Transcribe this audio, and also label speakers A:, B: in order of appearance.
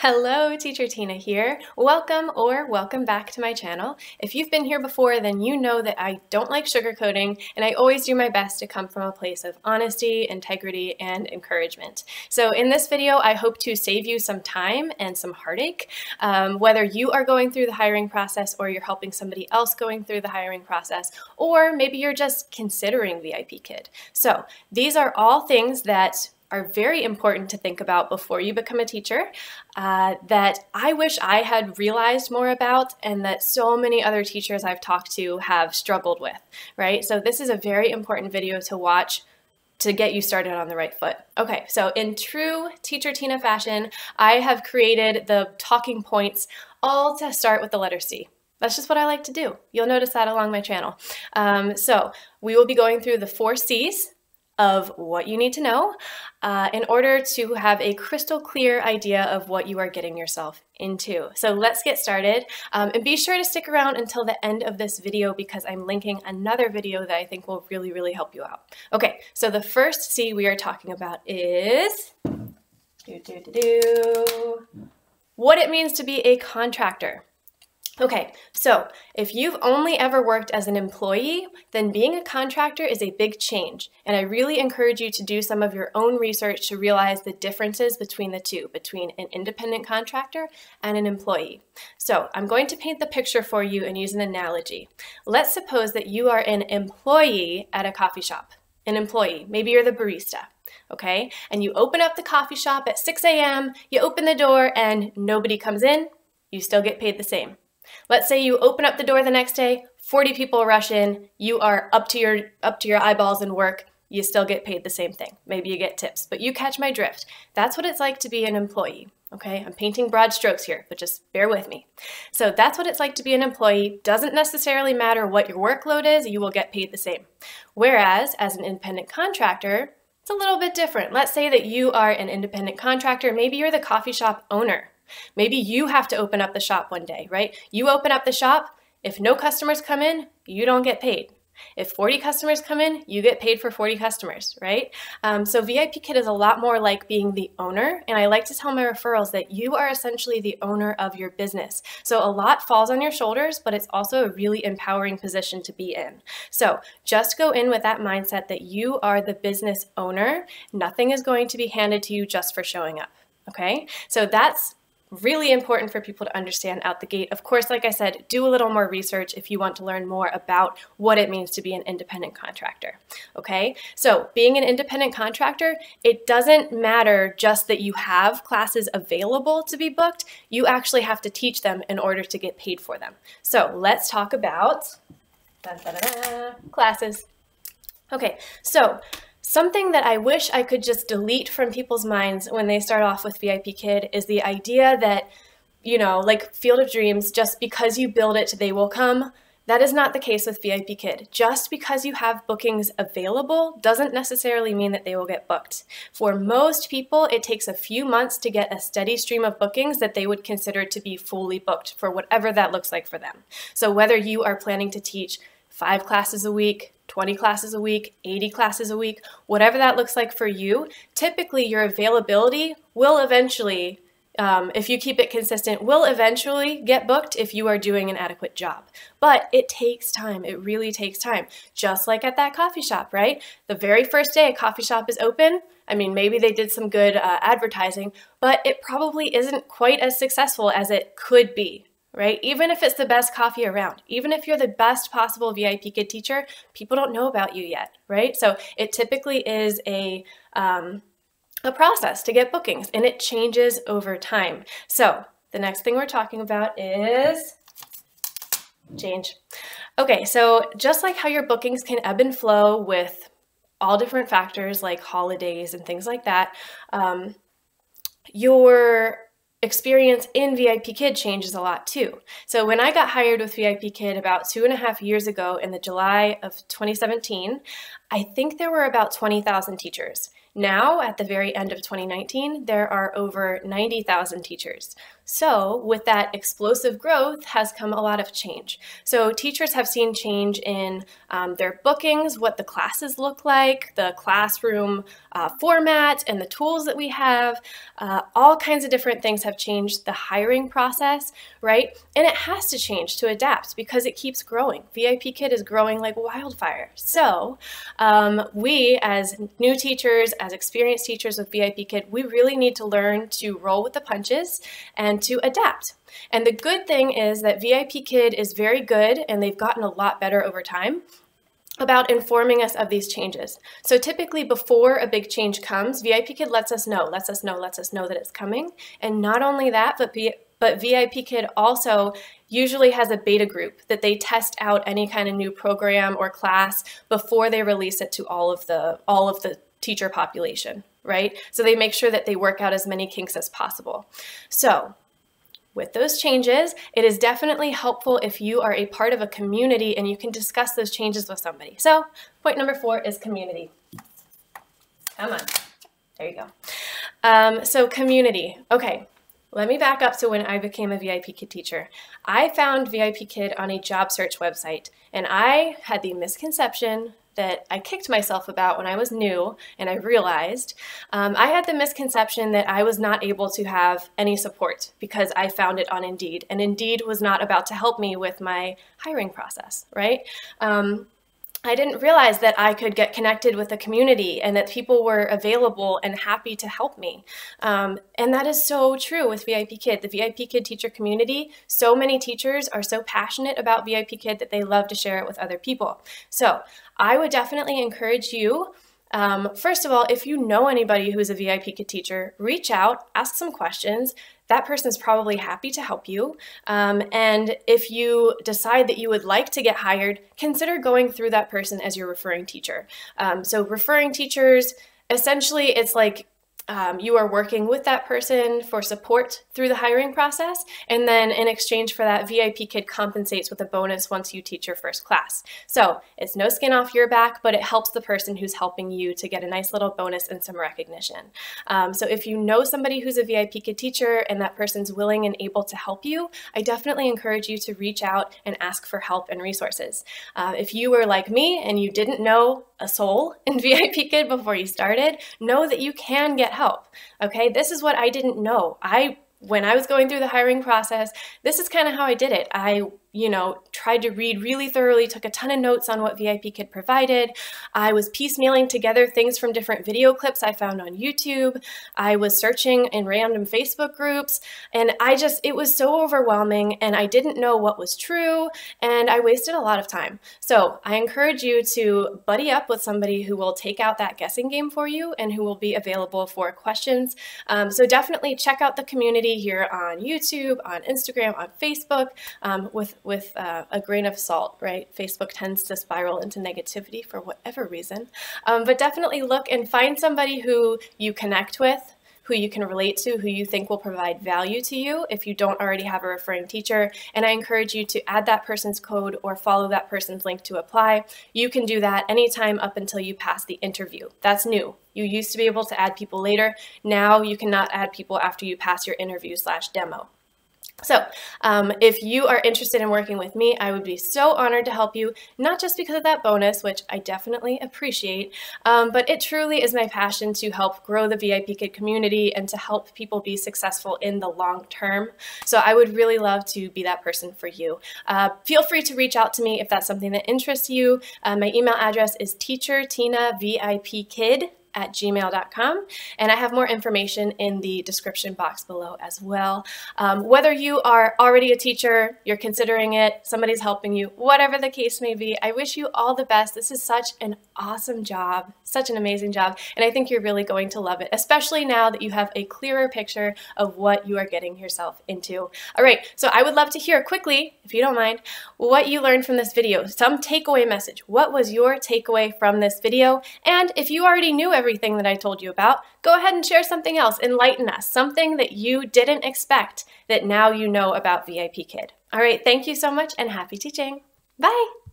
A: Hello, Teacher Tina here. Welcome or welcome back to my channel. If you've been here before, then you know that I don't like sugarcoating and I always do my best to come from a place of honesty, integrity, and encouragement. So in this video, I hope to save you some time and some heartache, whether you are going through the hiring process or you're helping somebody else going through the hiring process, or maybe you're just considering VIPKid. So these are all things that are very important to think about before you become a teacher, that I wish I had realized more about and that so many other teachers I've talked to have struggled with, right? So this is a very important video to watch to get you started on the right foot. Okay, so in true Teacher Tina fashion, I have created the talking points all to start with the letter C. That's just what I like to do. You'll notice that along my channel. So we will be going through the 4 C's of what you need to know in order to have a crystal clear idea of what you are getting yourself into. So let's get started, and be sure to stick around until the end of this video because I'm linking another video that I think will really help you out. Okay, so the first C we are talking about is what it means to be a contractor. Okay, so if you've only ever worked as an employee, then being a contractor is a big change. And I really encourage you to do some of your own research to realize the differences between the two, between an independent contractor and an employee. So I'm going to paint the picture for you and use an analogy. Let's suppose that you are an employee at a coffee shop. An employee, maybe you're the barista. Okay, and you open up the coffee shop at 6 a.m., you open the door and nobody comes in, you still get paid the same. Let's say you open up the door the next day, 40 people rush in, you are up to your eyeballs in work, you still get paid the same thing. Maybe you get tips, but you catch my drift. That's what it's like to be an employee, okay? I'm painting broad strokes here, but just bear with me. So that's what it's like to be an employee. Doesn't necessarily matter what your workload is, you will get paid the same. Whereas as an independent contractor, it's a little bit different. Let's say that you are an independent contractor, maybe you're the coffee shop owner. Maybe you have to open up the shop one day, right? You open up the shop, if no customers come in, you don't get paid. If 40 customers come in, you get paid for 40 customers, right? So VIPKid is a lot more like being the owner, and I like to tell my referrals that you are essentially the owner of your business. So a lot falls on your shoulders, but it's also a really empowering position to be in. So just go in with that mindset that you are the business owner. Nothing is going to be handed to you just for showing up, okay? So that's really important for people to understand out the gate. Of course, like I said, do a little more research if you want to learn more about what it means to be an independent contractor, okay? So being an independent contractor, it doesn't matter just that you have classes available to be booked. You actually have to teach them in order to get paid for them. So let's talk about classes. Okay, so something that I wish I could just delete from people's minds when they start off with VIPKid is the idea that, you know, like Field of Dreams, just because you build it, they will come. That is not the case with VIPKid. Just because you have bookings available doesn't necessarily mean that they will get booked. For most people, it takes a few months to get a steady stream of bookings that they would consider to be fully booked for whatever that looks like for them. So whether you are planning to teach 5 classes a week, 20 classes a week, 80 classes a week, whatever that looks like for you, typically your availability will eventually, if you keep it consistent, will eventually get booked if you are doing an adequate job. But it takes time. It really takes time. Just like at that coffee shop, right? The very first day a coffee shop is open, I mean, maybe they did some good advertising, but it probably isn't quite as successful as it could be. Right? Even if it's the best coffee around, even if you're the best possible VIPKid teacher, people don't know about you yet, right? So it typically is a process to get bookings, and it changes over time. So the next thing we're talking about is change. Okay, so just like how your bookings can ebb and flow with all different factors like holidays and things like that, your experience in VIPKid changes a lot too. So when I got hired with VIPKid about 2.5 years ago in the July of 2017, I think there were about 20,000 teachers. Now, at the very end of 2019, there are over 90,000 teachers. So with that explosive growth has come a lot of change. So teachers have seen change in their bookings, what the classes look like, the classroom format, and the tools that we have. All kinds of different things have changed the hiring process, right? And it has to change to adapt because it keeps growing. VIPKid is growing like wildfire. So we, as new teachers, as experienced teachers with VIPKid, we really need to learn to roll with the punches and to adapt. And the good thing is that VIPKid is very good, and they've gotten a lot better over time about informing us of these changes. So typically before a big change comes, VIPKid lets us know that it's coming. And not only that, but VIPKid also usually has a beta group that they test out any kind of new program or class before they release it to all of the teacher population, right? So they make sure that they work out as many kinks as possible. So with those changes, it is definitely helpful if you are a part of a community and you can discuss those changes with somebody. So point number 4 is community. Come on, there you go. So community, okay. Let me back up to when I became a VIPKid teacher. I found VIPKid on a job search website, and I had the misconception that I kicked myself about when I was new, and I realized I had the misconception that I was not able to have any support because I found it on Indeed, and Indeed was not about to help me with my hiring process, right? I didn't realize that I could get connected with a community and that people were available and happy to help me. And that is so true with VIPKid. The VIPKid teacher community, so many teachers are so passionate about VIPKid that they love to share it with other people. So I would definitely encourage you, first of all, if you know anybody who's a VIPKid teacher, reach out, ask some questions. That person's probably happy to help you. And if you decide that you would like to get hired, consider going through that person as your referring teacher. So referring teachers, essentially it's like you are working with that person for support through the hiring process, and then in exchange for that, VIPKid compensates with a bonus once you teach your first class. So it's no skin off your back, but it helps the person who's helping you to get a nice little bonus and some recognition. So if you know somebody who's a VIPKid teacher and that person's willing and able to help you, I definitely encourage you to reach out and ask for help and resources. If you were like me and you didn't know a soul in VIPKid before you started, know that you can get help. Okay, this is what I didn't know. When I was going through the hiring process, this is kind of how I did it. I tried to read really thoroughly, took a ton of notes on what VIPKid provided. I was piecemealing together things from different video clips I found on YouTube. I was searching in random Facebook groups, and it was so overwhelming, and I didn't know what was true, and I wasted a lot of time. So I encourage you to buddy up with somebody who will take out that guessing game for you and who will be available for questions. So definitely check out the community here on YouTube, on Instagram, on Facebook, with a grain of salt, right? Facebook tends to spiral into negativity for whatever reason. But definitely look and find somebody who you connect with, who you can relate to, who you think will provide value to you if you don't already have a referring teacher. And I encourage you to add that person's code or follow that person's link to apply. You can do that anytime up until you pass the interview. That's new. You used to be able to add people later. Now you cannot add people after you pass your interview/demo. So if you are interested in working with me, I would be so honored to help you, not just because of that bonus, which I definitely appreciate, but it truly is my passion to help grow the VIPKid community and to help people be successful in the long term. So I would really love to be that person for you. Feel free to reach out to me if that's something that interests you. My email address is teachertinavipkid@gmail.com, and I have more information in the description box below as well. Whether you are already a teacher, you're considering it, somebody's helping you, whatever the case may be, I wish you all the best. This is such an awesome job, such an amazing job, and I think you're really going to love it, especially now that you have a clearer picture of what you are getting yourself into. All right, so I would love to hear quickly, if you don't mind, what you learned from this video, some takeaway message. What was your takeaway from this video? And if you already knew everything that I told you about, go ahead and share something else, enlighten us, something that you didn't expect that now you know about VIPKid. All right, thank you so much and happy teaching. Bye.